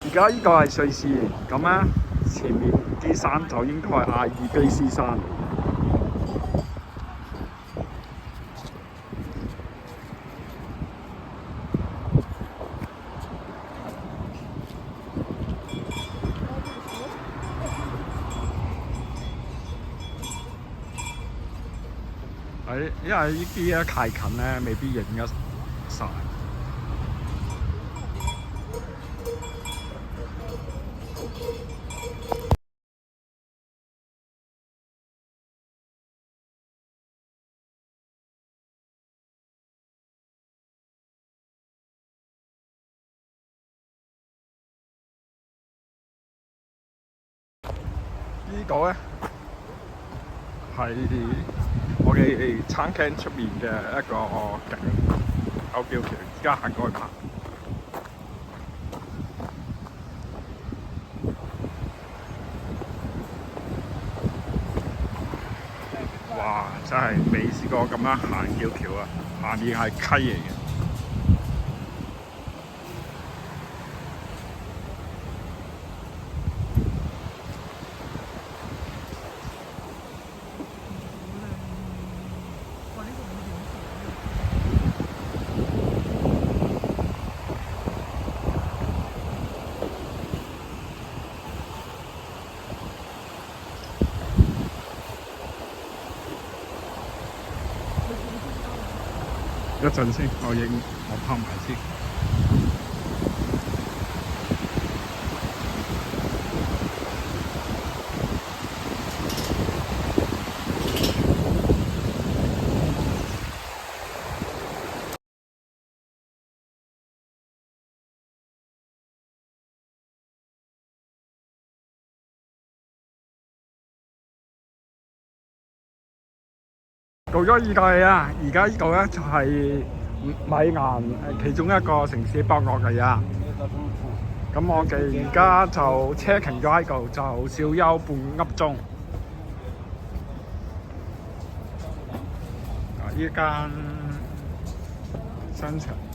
而家呢個係瑞士咁咧，前面啲山就應該係阿爾卑斯山。因為呢啲咧太近咧，未必影得晒。呢個咧係我哋餐廳出面嘅一個景，有吊橋，而家行過去行。哇！真係未試過咁樣行吊橋啊！下面係溪嚟嘅。一陣先，我拍埋先。到咗意大利啊！而家呢度咧就係米蘭其中一個城市博樂嚟啊！咁我哋而家就車停咗喺度，就小休半粒鐘。呢間商場。